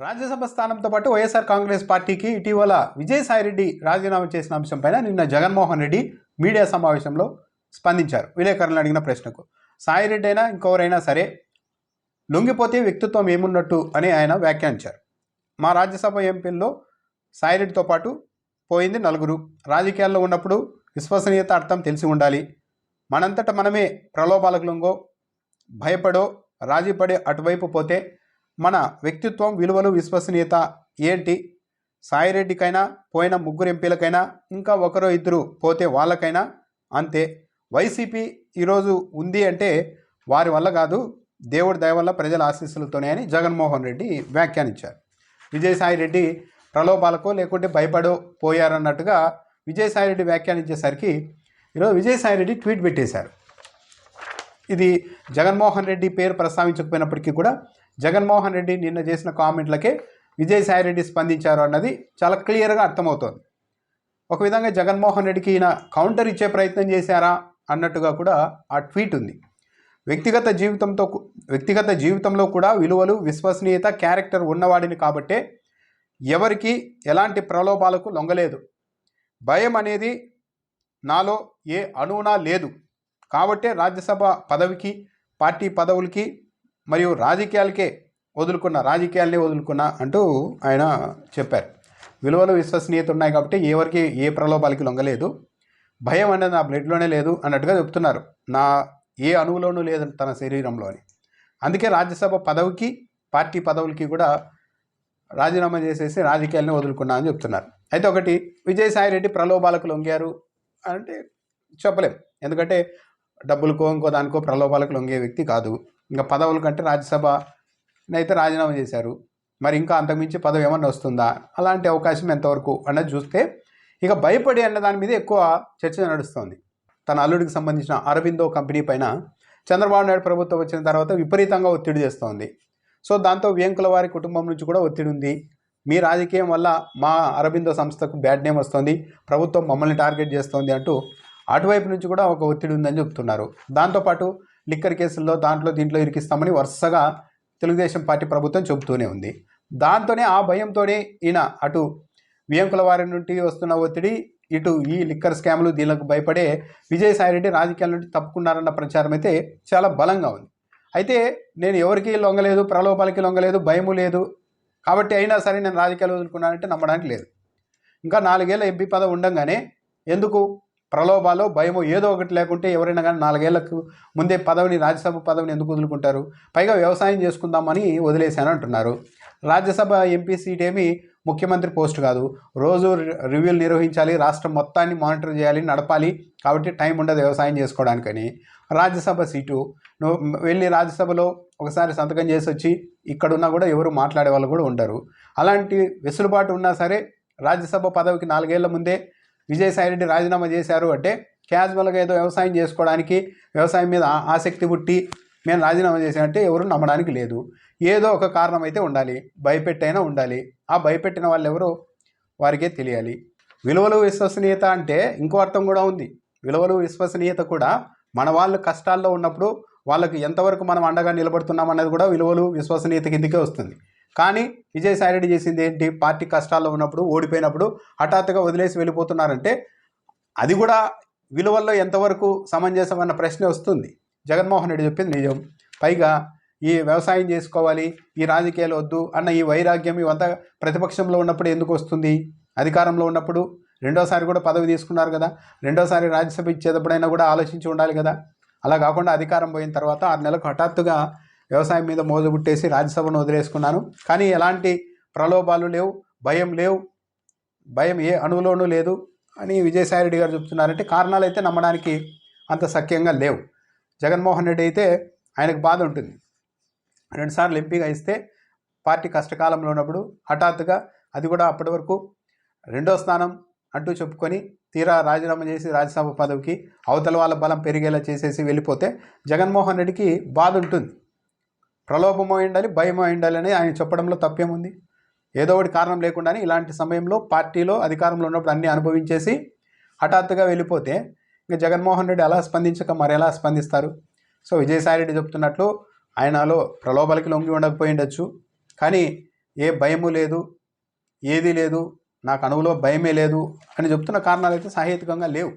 రాజ్యసభ స్థానంతో పాటు వైఎస్ఆర్ కాంగ్రెస్ పార్టీకి ఇటీవల విజయసాయిరెడ్డి రాజీనామా చేసిన అంశంపైన నిన్న జగన్మోహన్ రెడ్డి మీడియా సమావేశంలో స్పందించారు. విలేకరులను అడిగిన ప్రశ్నకు సాయిరెడ్డి అయినా ఇంకెవరైనా సరే లొంగిపోతే వ్యక్తిత్వం ఏమున్నట్టు అని ఆయన వ్యాఖ్యానించారు. మా రాజ్యసభ ఎంపీల్లో సాయిరెడ్డితో పాటు పోయింది నలుగురు. రాజకీయాల్లో ఉన్నప్పుడు విశ్వసనీయత అర్థం తెలిసి ఉండాలి. మనంతట మనమే ప్రలోభాలకు లొంగో భయపడో రాజీపడి అటువైపు పోతే మన వ్యక్తిత్వం విలువలు విశ్వసనీయత ఏంటి? సాయిరెడ్డికైనా పోయిన ముగ్గురు ఎంపీలకైనా ఇంకా ఒకరో ఇద్దరు పోతే వాళ్ళకైనా అంతే. వైసీపీ ఈరోజు ఉంది అంటే వారి వల్ల కాదు, దేవుడి దయ వల్ల ప్రజల ఆశీస్సులతోనే అని జగన్మోహన్ రెడ్డి వ్యాఖ్యానించారు. విజయసాయిరెడ్డి ప్రలోభాలకో లేకుంటే భయపడో పోయారన్నట్టుగా విజయసాయిరెడ్డి వ్యాఖ్యానించేసరికి ఈరోజు విజయసాయిరెడ్డి ట్వీట్ పెట్టేశారు. ఇది జగన్మోహన్ రెడ్డి పేరు ప్రస్తావించకపోయినప్పటికీ కూడా జగన్మోహన్ రెడ్డి నిన్న చేసిన కామెంట్లకే విజయసాయిరెడ్డి స్పందించారు అన్నది చాలా క్లియర్గా అర్థమవుతోంది. ఒక విధంగా జగన్మోహన్ రెడ్డికి ఈయన కౌంటర్ ఇచ్చే ప్రయత్నం చేశారా అన్నట్టుగా కూడా ఆ ట్వీట్ ఉంది. వ్యక్తిగత జీవితంలో కూడా విలువలు విశ్వసనీయత క్యారెక్టర్ ఉన్నవాడిని కాబట్టే ఎవరికి ఎలాంటి ప్రలోభాలకు లొంగలేదు. భయం అనేది నాలో ఏ అణువునా లేదు కాబట్టే రాజ్యసభ పదవికి పార్టీ పదవులకి మరియు రాజకీయాలనే వదులుకున్నా అంటూ ఆయన చెప్పారు. విలువలు విశ్వసనీయత ఉన్నాయి కాబట్టి ఎవరికి ఏ ప్రలోభాలకి లొంగలేదు, భయం అనేది నా బ్లడ్లోనే లేదు అన్నట్టుగా చెప్తున్నారు. నా ఏ అణువులోనూ లేదు తన శరీరంలో అని. అందుకే రాజ్యసభ పదవికి పార్టీ పదవులకి కూడా రాజీనామా చేసేసి రాజకీయాలని వదులుకున్నా అని చెప్తున్నారు. అయితే ఒకటి, విజయసాయిరెడ్డి ప్రలోభాలకు లొంగారు అంటే చెప్పలేం. ఎందుకంటే డబ్బులకో ఇంకో దానికో ప్రలోభాలకు లొంగే వ్యక్తి కాదు. ఇంకా పదవుల కంటే రాజ్యసభనైతే రాజీనామా చేశారు. మరి ఇంకా అంతకుమించి పదవి ఏమన్నా వస్తుందా, అలాంటి అవకాశం ఎంతవరకు అన్నది చూస్తే ఇక భయపడి అన్న దాని మీద ఎక్కువ చర్చ నడుస్తుంది. తన అల్లుడికి సంబంధించిన అరబిందో కంపెనీ పైన చంద్రబాబు నాయుడు ప్రభుత్వం వచ్చిన తర్వాత విపరీతంగా ఒత్తిడి చేస్తోంది. సో దాంతో వేంకుల వారి కుటుంబం నుంచి కూడా ఒత్తిడి ఉంది. మీ రాజకీయం వల్ల మా అరబిందో సంస్థకు బ్యాడ్ నేమ్ వస్తుంది, ప్రభుత్వం మమ్మల్ని టార్గెట్ చేస్తోంది అంటూ అటువైపు నుంచి కూడా ఒక ఒత్తిడి ఉందని చెప్తున్నారు. దాంతోపాటు లిక్కర్ కేసుల్లో దీంట్లో ఇరికిస్తామని వరుసగా తెలుగుదేశం పార్టీ ప్రభుత్వం చెబుతూనే ఉంది. దాంతోనే ఆ భయంతోనే ఈయన అటు వేంకుల వారి నుండి వస్తున్న ఒత్తిడి, ఇటు ఈ లిక్కర్ స్కామ్లు దీనికి భయపడే విజయసాయిరెడ్డి రాజకీయాల నుండి తప్పుకున్నారన్న ప్రచారం అయితే చాలా బలంగా ఉంది. అయితే నేను ఎవరికి లొంగలేదు, ప్రలోభాలకి లొంగలేదు, భయము లేదు కాబట్టి అయినా సరే నేను రాజకీయాలు వదులుకున్నానంటే నమ్మడానికి లేదు. ఇంకా 4 ఏళ్ళ ఎంపీ పదవి ఉండగానే ఎందుకు ప్రలోభాలు భయమో ఏదో ఒకటి లేకుంటే ఎవరైనా కానీ 4 ఏళ్లకు ముందే రాజ్యసభ పదవిని ఎందుకు వదులుకుంటారు? పైగా వ్యవసాయం చేసుకుందామని వదిలేశాను అంటున్నారు. రాజ్యసభ ఎంపీ సీట్ ఏమి ముఖ్యమంత్రి పోస్ట్ కాదు, రోజు రివ్యూలు నిర్వహించాలి, రాష్ట్రం మొత్తాన్ని మానిటర్ చేయాలి, నడపాలి, కాబట్టి టైం ఉండదు వ్యవసాయం చేసుకోవడానికని. రాజ్యసభ సీటు నువ్వు వెళ్ళి రాజ్యసభలో ఒకసారి సంతకం చేసి వచ్చి ఇక్కడున్నా కూడా ఎవరు మాట్లాడే వాళ్ళు కూడా ఉండరు. అలాంటి వెసులుబాటు ఉన్నా సరే రాజ్యసభ పదవికి 4 ఏళ్ల ముందే విజయసాయిరెడ్డి రాజీనామా చేశారు అంటే క్యాజువల్గా ఏదో వ్యవసాయం చేసుకోవడానికి, వ్యవసాయం మీద ఆసక్తి పుట్టి మేము రాజీనామా చేశానంటే ఎవరు నమ్మడానికి లేదు. ఏదో ఒక కారణం అయితే ఉండాలి, భయపెట్టైనా ఉండాలి. ఆ భయపెట్టిన వాళ్ళు ఎవరో వారికే తెలియాలి. విలువలు విశ్వసనీయత అంటే ఇంకో అర్థం కూడా ఉంది. విలువలు విశ్వసనీయత కూడా మన వాళ్ళు కష్టాల్లో ఉన్నప్పుడు వాళ్ళకి ఎంతవరకు మనం అండగా నిలబడుతున్నాం అన్నది కూడా విలువలు విశ్వసనీయత కిందకే వస్తుంది. కానీ విజయసాయిరెడ్డి చేసింది ఏంటి? పార్టీ కష్టాల్లో ఉన్నప్పుడు, ఓడిపోయినప్పుడు హఠాత్తుగా వదిలేసి వెళ్ళిపోతున్నారంటే అది కూడా విలువల్లో ఎంతవరకు సమంజసం అన్న ప్రశ్న వస్తుంది. జగన్మోహన్ రెడ్డి చెప్పింది నిజం. పైగా ఈ వ్యవసాయం చేసుకోవాలి, ఈ రాజకీయాలు వద్దు అన్న ఈ వైరాగ్యం ఇవంతా ప్రతిపక్షంలో ఉన్నప్పుడు ఎందుకు వస్తుంది? అధికారంలో ఉన్నప్పుడు రెండోసారి కూడా పదవి తీసుకున్నారు కదా, రెండోసారి రాజ్యసభ ఇచ్చేటప్పుడైనా కూడా ఆలోచించి ఉండాలి కదా. అలా కాకుండా అధికారం పోయిన తర్వాత 6 నెలలకు హఠాత్తుగా వ్యవసాయం మీద మోజు పుట్టేసి రాజ్యసభను వదిలేసుకున్నాను, కానీ ఎలాంటి ప్రలోభాలు లేవు, భయం ఏ అణువులోనూ లేదు అని విజయసాయిరెడ్డి గారు చెప్తున్నారంటే కారణాలు అయితే నమ్మడానికి అంత సఖ్యంగా లేవు. జగన్మోహన్ రెడ్డి అయితే ఆయనకు బాధ ఉంటుంది. 2 సార్లు ఎంపీగా ఇస్తే పార్టీ కష్టకాలంలో ఉన్నప్పుడు హఠాత్తుగా అది కూడా అప్పటి వరకు 2వ స్థానం అంటూ చెప్పుకొని తీరా రాజీనామా చేసి రాజ్యసభ పదవికి అవతల వాళ్ళ బలం పెరిగేలా చేసేసి వెళ్ళిపోతే జగన్మోహన్ రెడ్డికి బాధ ఉంటుంది. ప్రలోభమో ఉండాలి, భయమో ఉండాలి అని ఆయన చెప్పడంలో తప్పేముంది? ఏదో ఒకటి కారణం లేకుండానే ఇలాంటి సమయంలో పార్టీలో అధికారంలో ఉన్నప్పుడు అన్నీ అనుభవించేసి హఠాత్తుగా వెళ్ళిపోతే ఇంకా జగన్మోహన్ రెడ్డి అలా స్పందించక మరి ఎలా స్పందిస్తారు? సో విజయసాయిరెడ్డి చెప్తున్నట్లు ఆయనలో ప్రలోభాలకి లొంగి ఉండకపోయి ఉండొచ్చు, కానీ ఏ భయము లేదు, ఏది లేదు, నాకు అణువులో భయమే లేదు అని చెప్తున్న కారణాలు అయితే సాహేతికంగా లేవు.